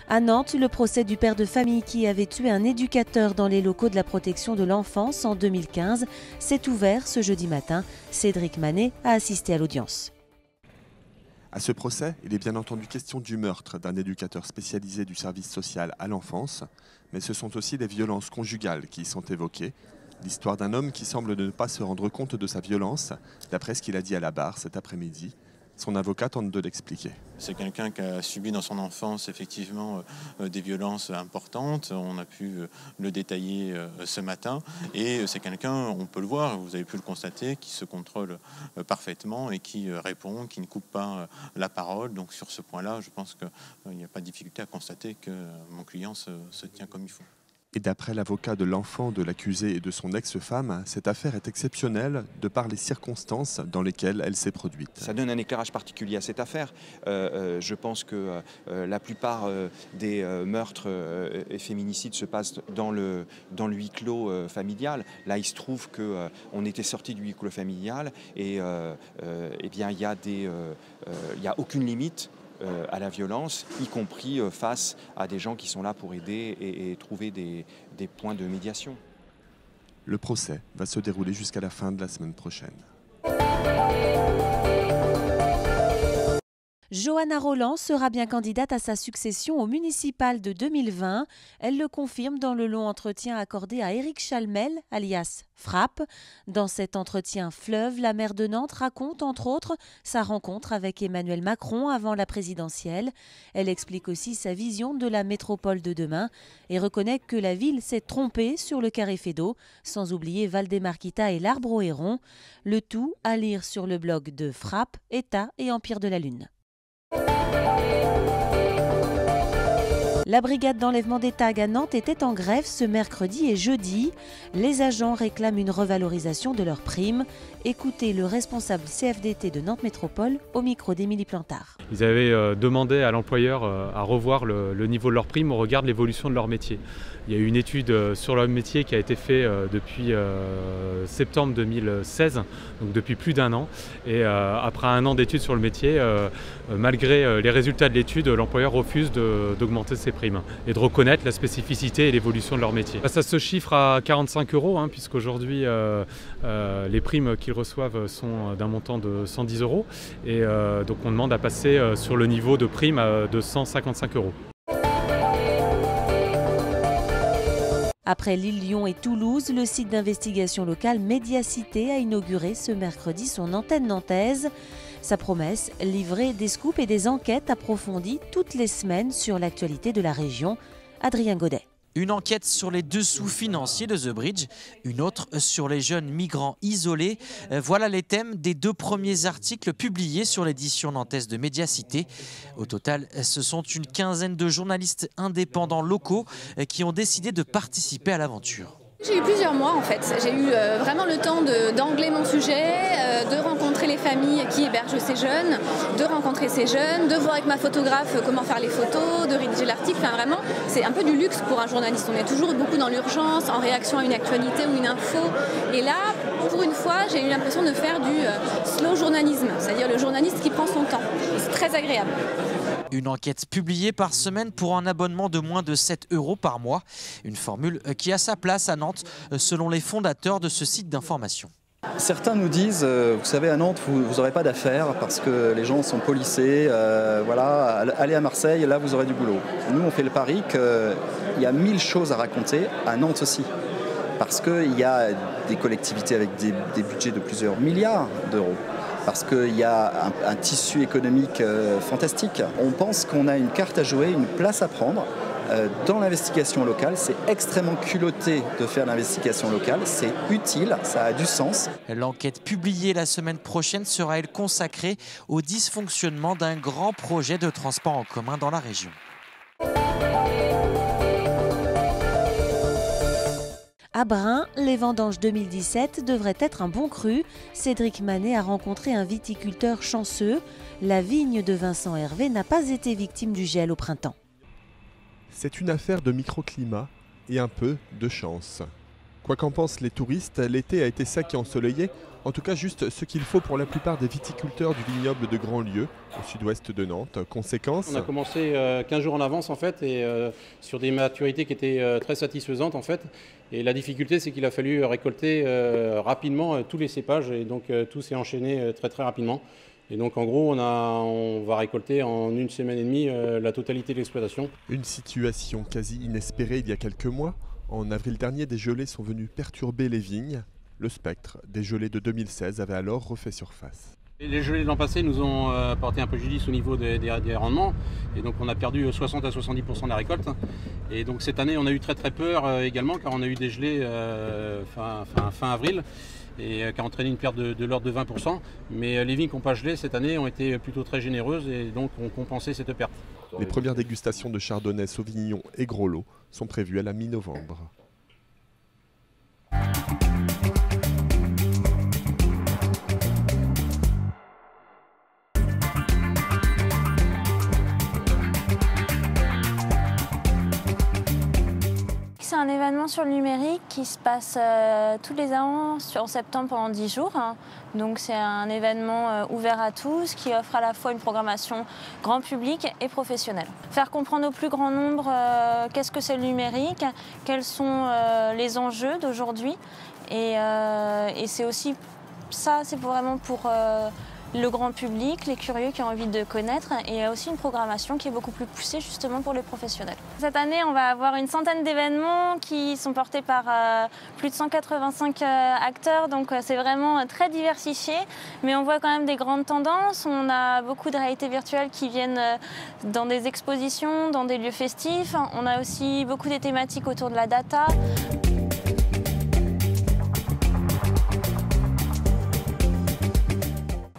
À Nantes, le procès du père de famille qui avait tué un éducateur dans les locaux de la protection de l'enfance en 2015 s'est ouvert ce jeudi matin. Cédric Manet a assisté à l'audience. À ce procès, il est bien entendu question du meurtre d'un éducateur spécialisé du service social à l'enfance, mais ce sont aussi des violences conjugales qui y sont évoquées. L'histoire d'un homme qui semble ne pas se rendre compte de sa violence, d'après ce qu'il a dit à la barre cet après-midi. Son avocat tente de l'expliquer. C'est quelqu'un qui a subi dans son enfance effectivement des violences importantes. On a pu le détailler ce matin. Et c'est quelqu'un, on peut le voir, vous avez pu le constater, qui se contrôle parfaitement et qui répond, qui ne coupe pas la parole. Donc sur ce point-là, je pense qu'il n'y a pas de difficulté à constater que mon client se tient comme il faut. Et d'après l'avocat de l'enfant de l'accusé et de son ex-femme, cette affaire est exceptionnelle de par les circonstances dans lesquelles elle s'est produite. Ça donne un éclairage particulier à cette affaire. Je pense que la plupart des meurtres et féminicides se passent dans le huis clos familial. Là, il se trouve qu'on était sorti du huis clos familial et eh bien, il y a aucune limite à la violence, y compris face à des gens qui sont là pour aider et trouver des points de médiation. Le procès va se dérouler jusqu'à la fin de la semaine prochaine. Johanna Roland sera bien candidate à sa succession au municipal de 2020. Elle le confirme dans le long entretien accordé à Éric Chalmel, alias Frappe. Dans cet entretien fleuve, la maire de Nantes raconte entre autres sa rencontre avec Emmanuel Macron avant la présidentielle. Elle explique aussi sa vision de la métropole de demain et reconnaît que la ville s'est trompée sur le carré Fédot, sans oublier Valdemarquita et l'Arbre au Héron. Le tout à lire sur le blog de Frappe, État et Empire de la Lune. La brigade d'enlèvement des tags à Nantes était en grève ce mercredi et jeudi. Les agents réclament une revalorisation de leurs primes. Écoutez le responsable CFDT de Nantes Métropole au micro d'Émilie Plantard. Ils avaient demandé à l'employeur à revoir le niveau de leurs primes au regard de l'évolution de leur métier. Il y a eu une étude sur leur métier qui a été faite depuis septembre 2016, donc depuis plus d'un an. Et après un an d'études sur le métier, malgré les résultats de l'étude, l'employeur refuse d'augmenter ses primes et de reconnaître la spécificité et l'évolution de leur métier. Ça se chiffre à 45 €, puisqu'aujourd'hui les primes qu'ils reçoivent sont d'un montant de 110 €. Et donc on demande à passer sur le niveau de prime de 155 €. Après Lille, Lyon et Toulouse, le site d'investigation locale Médiacité a inauguré ce mercredi son antenne nantaise. Sa promesse, livrer des scoops et des enquêtes approfondies toutes les semaines sur l'actualité de la région. Adrien Godet. Une enquête sur les dessous financiers de The Bridge, une autre sur les jeunes migrants isolés. Voilà les thèmes des 2 premiers articles publiés sur l'édition nantaise de Médiacité. Au total, ce sont une quinzaine de journalistes indépendants locaux qui ont décidé de participer à l'aventure. J'ai eu plusieurs mois en fait. J'ai eu vraiment le temps d'angler mon sujet, de rencontrer les familles qui hébergent ces jeunes, de rencontrer ces jeunes, de voir avec ma photographe comment faire les photos, de rédiger l'article. Enfin vraiment, c'est un peu du luxe pour un journaliste. On est toujours beaucoup dans l'urgence, en réaction à une actualité ou une info. Et là, pour une fois, j'ai eu l'impression de faire du slow journalisme, c'est-à-dire le journaliste qui prend son temps. C'est très agréable. Une enquête publiée par semaine pour un abonnement de moins de 7 € par mois. Une formule qui a sa place à Nantes, selon les fondateurs de ce site d'information. Certains nous disent, vous savez, à Nantes, vous n'aurez pas d'affaires parce que les gens sont policés. Voilà, allez à Marseille, là, vous aurez du boulot. Nous, on fait le pari qu'il y a 1000 choses à raconter à Nantes aussi. Parce qu'il y a des collectivités avec des budgets de plusieurs milliards d'euros. Parce qu'il y a un tissu économique fantastique. On pense qu'on a une carte à jouer, une place à prendre dans l'investigation locale. C'est extrêmement culotté de faire l'investigation locale, c'est utile, ça a du sens. L'enquête publiée la semaine prochaine sera elle consacrée au dysfonctionnement d'un grand projet de transport en commun dans la région. À Brin, les vendanges 2017 devraient être un bon cru. Cédric Manet a rencontré un viticulteur chanceux. La vigne de Vincent Hervé n'a pas été victime du gel au printemps. C'est une affaire de microclimat et un peu de chance. Quoi qu'en pensent les touristes, l'été a été sec et ensoleillé, en tout cas juste ce qu'il faut pour la plupart des viticulteurs du vignoble de Grandlieu, au sud-ouest de Nantes. Conséquence, on a commencé 15 jours en avance en fait, et sur des maturités qui étaient très satisfaisantes en fait. Et la difficulté, c'est qu'il a fallu récolter rapidement tous les cépages, et donc tout s'est enchaîné très très rapidement. Et donc en gros, on va récolter en 1 semaine et demie la totalité de l'exploitation. Une situation quasi inespérée il y a quelques mois. En avril dernier, des gelées sont venues perturber les vignes. Le spectre des gelées de 2016 avait alors refait surface. Les gelées de l'an passé nous ont porté un préjudice au niveau des rendements, et donc on a perdu 60 à 70% de la récolte. Et donc cette année, on a eu très peur également, car on a eu des gelées fin avril, et qui a entraîné une perte de l'ordre de 20%. Mais les vignes qui n'ont pas gelé cette année ont été plutôt très généreuses, et donc ont compensé cette perte. Les premières dégustations de Chardonnay, Sauvignon et Gros Lot sont prévues à la mi-novembre. C'est un événement sur le numérique qui se passe tous les ans en septembre pendant 10 jours. Donc c'est un événement ouvert à tous qui offre à la fois une programmation grand public et professionnelle. Faire comprendre au plus grand nombre qu'est-ce que c'est le numérique, quels sont les enjeux d'aujourd'hui. Et c'est aussi ça, c'est vraiment pour le grand public, les curieux qui ont envie de connaître, et il y a aussi une programmation qui est beaucoup plus poussée justement pour les professionnels. Cette année, on va avoir une centaine d'événements qui sont portés par plus de 185 acteurs, donc c'est vraiment très diversifié, mais on voit quand même des grandes tendances. On a beaucoup de réalités virtuelles qui viennent dans des expositions, dans des lieux festifs. On a aussi beaucoup des thématiques autour de la data.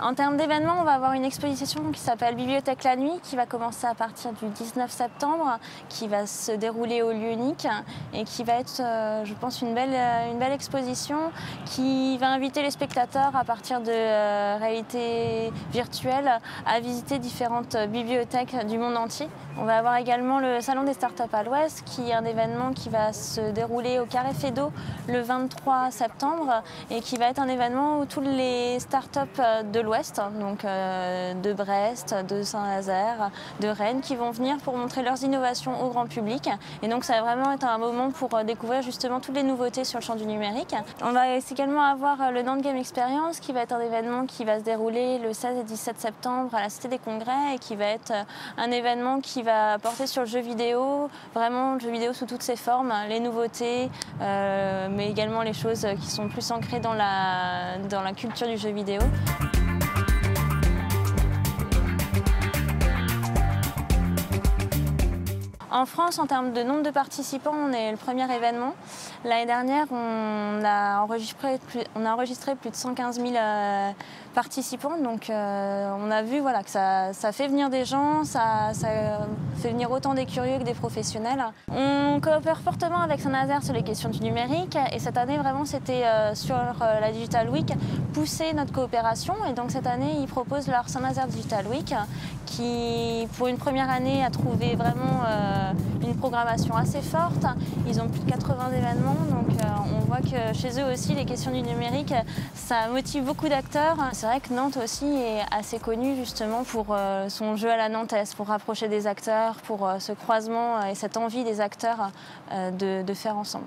En termes d'événements, on va avoir une exposition qui s'appelle Bibliothèque la nuit, qui va commencer à partir du 19 septembre, qui va se dérouler au lieu unique et qui va être, je pense, une belle exposition qui va inviter les spectateurs à partir de réalité virtuelle à visiter différentes bibliothèques du monde entier. On va avoir également le Salon des startups à l'Ouest, qui est un événement qui va se dérouler au Carré Fédot le 23 septembre et qui va être un événement où tous les startups de l'Ouest, donc de Brest, de Saint-Nazaire, de Rennes, qui vont venir pour montrer leurs innovations au grand public. Et donc ça va vraiment être un moment pour découvrir justement toutes les nouveautés sur le champ du numérique. On va également avoir le Nantes Game Experience, qui va être un événement qui va se dérouler le 16 et 17 septembre à la Cité des Congrès, et qui va être un événement qui va porter sur le jeu vidéo, vraiment le jeu vidéo sous toutes ses formes, les nouveautés, mais également les choses qui sont plus ancrées dans la culture du jeu vidéo. En France, en termes de nombre de participants, on est le premier événement. L'année dernière, on a enregistré plus de 115 000 participants. Donc on a vu que ça fait venir des gens, ça fait venir autant des curieux que des professionnels. On coopère fortement avec Saint-Nazaire sur les questions du numérique. Et cette année, vraiment, c'était sur la Digital Week, pousser notre coopération. Et donc cette année, ils proposent leur Saint-Nazaire Digital Week, qui, pour une première année, a trouvé vraiment une programmation assez forte. Ils ont plus de 80 événements, donc on voit que chez eux aussi, les questions du numérique, ça motive beaucoup d'acteurs. C'est vrai que Nantes aussi est assez connue justement pour son jeu à la nantaise, pour rapprocher des acteurs, pour ce croisement et cette envie des acteurs de faire ensemble.